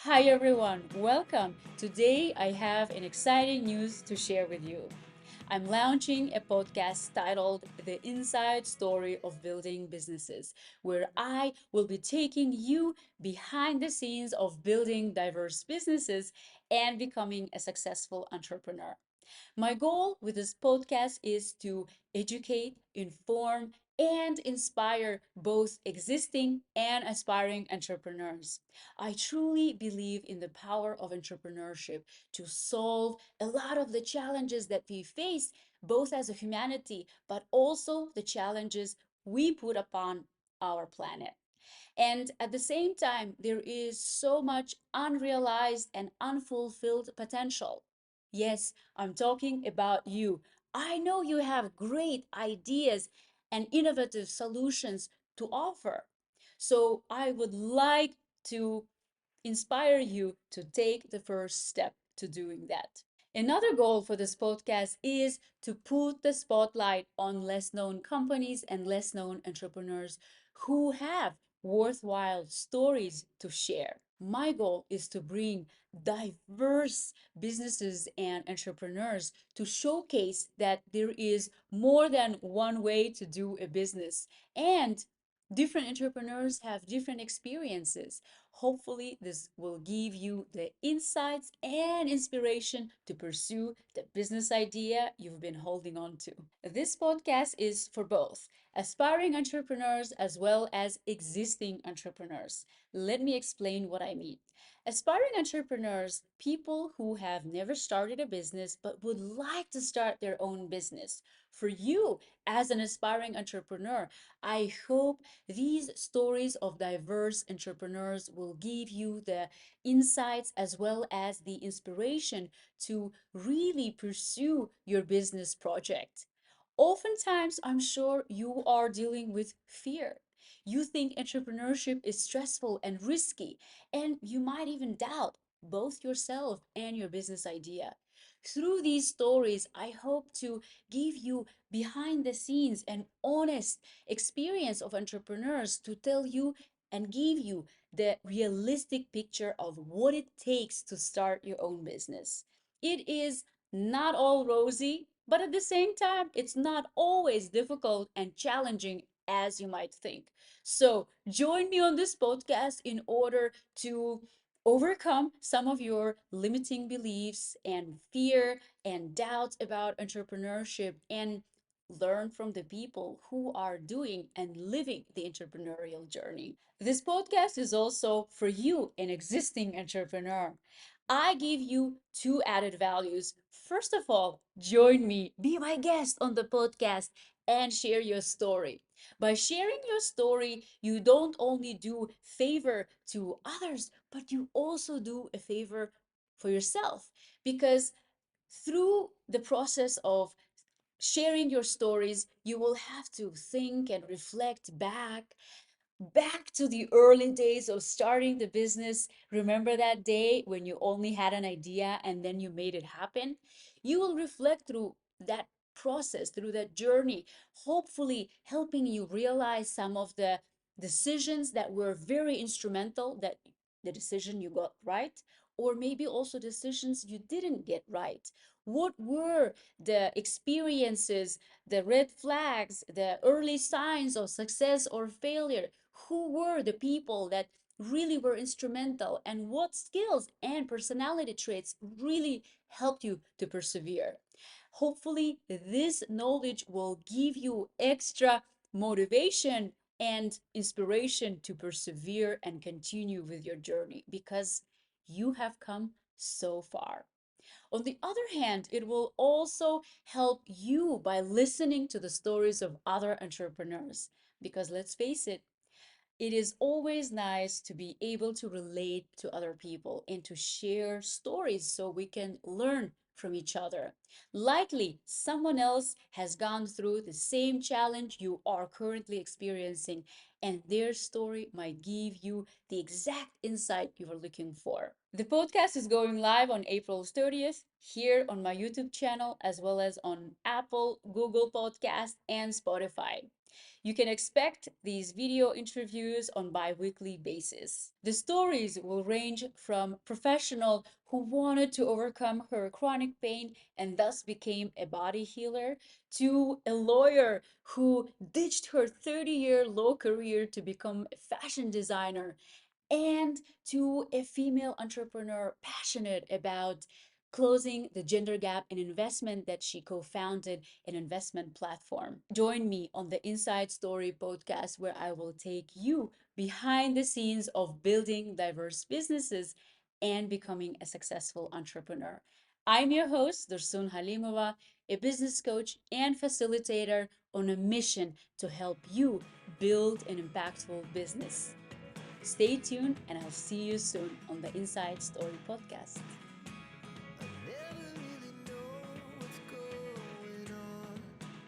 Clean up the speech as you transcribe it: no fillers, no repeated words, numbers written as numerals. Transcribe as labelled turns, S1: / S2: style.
S1: Hi everyone, welcome. Today I have an exciting news to share with you. I'm launching a podcast titled The Inside Story of Building Businesses, where I will be taking you behind the scenes of building diverse businesses and becoming a successful entrepreneur. My goal with this podcast is to educate, inform, and inspire both existing and aspiring entrepreneurs. I truly believe in the power of entrepreneurship to solve a lot of the challenges that we face, both as a humanity, but also the challenges we put upon our planet. And at the same time, there is so much unrealized and unfulfilled potential. Yes, I'm talking about you. I know you have great ideas and innovative solutions to offer. So I would like to inspire you to take the first step to doing that. Another goal for this podcast is to put the spotlight on less known companies and less known entrepreneurs who have worthwhile stories to share. My goal is to bring diverse businesses and entrepreneurs to showcase that there is more than one way to do a business, and different entrepreneurs have different experiences. Hopefully, this will give you the insights and inspiration to pursue the business idea you've been holding on to. This podcast is for both aspiring entrepreneurs as well as existing entrepreneurs. Let me explain what I mean. Aspiring entrepreneurs, people who have never started a business but would like to start their own business. For you, as an aspiring entrepreneur, I hope these stories of diverse entrepreneurs will give you the insights as well as the inspiration to really pursue your business project. Oftentimes, I'm sure you are dealing with fear. You think entrepreneurship is stressful and risky, and you might even doubt both yourself and your business idea. Through these stories, I hope to give you behind the scenes and honest experience of entrepreneurs to tell you and give you the realistic picture of what it takes to start your own business. It is not all rosy, but at the same time, it's not always difficult and challenging as you might think. So, join me on this podcast in order to overcome some of your limiting beliefs and fear and doubts about entrepreneurship and learn from the people who are doing and living the entrepreneurial journey. This podcast is also for you, an existing entrepreneur. I give you two added values. First of all, join me, be my guest on the podcast, and share your story. By sharing your story, you don't only do favor to others, but you also do a favor for yourself, because through the process of sharing your stories, you will have to think and reflect back to the early days of starting the business. Remember that day when you only had an idea and then you made it happen? You will reflect through that process, through that journey, hopefully helping you realize some of the decisions that were very instrumental, that the decision you got right, or maybe also decisions you didn't get right. What were the experiences, the red flags, the early signs of success or failure? Who were the people that really were instrumental, and what skills and personality traits really helped you to persevere? Hopefully, this knowledge will give you extra motivation and inspiration to persevere and continue with your journey, because you have come so far. On the other hand, it will also help you by listening to the stories of other entrepreneurs. Because let's face it is always nice to be able to relate to other people and to share stories so we can learn from each other. Likely, someone else has gone through the same challenge you are currently experiencing, and their story might give you the exact insight you were looking for. The podcast is going live on April 30th here on my YouTube channel, as well as on Apple, Google Podcast, and Spotify. You can expect these video interviews on bi-weekly basis. The stories will range from professional who wanted to overcome her chronic pain and thus became a body healer to a lawyer who ditched her 30-year law career to become a fashion designer, and to a female entrepreneur passionate about closing the gender gap in investment that she co-founded an investment platform. Join me on the Inside Story podcast, where I will take you behind the scenes of building diverse businesses and becoming a successful entrepreneur. I'm your host, Dursun Halimova, a business coach and facilitator on a mission to help you build an impactful business. Stay tuned, and I'll see you soon on the Inside Story podcast.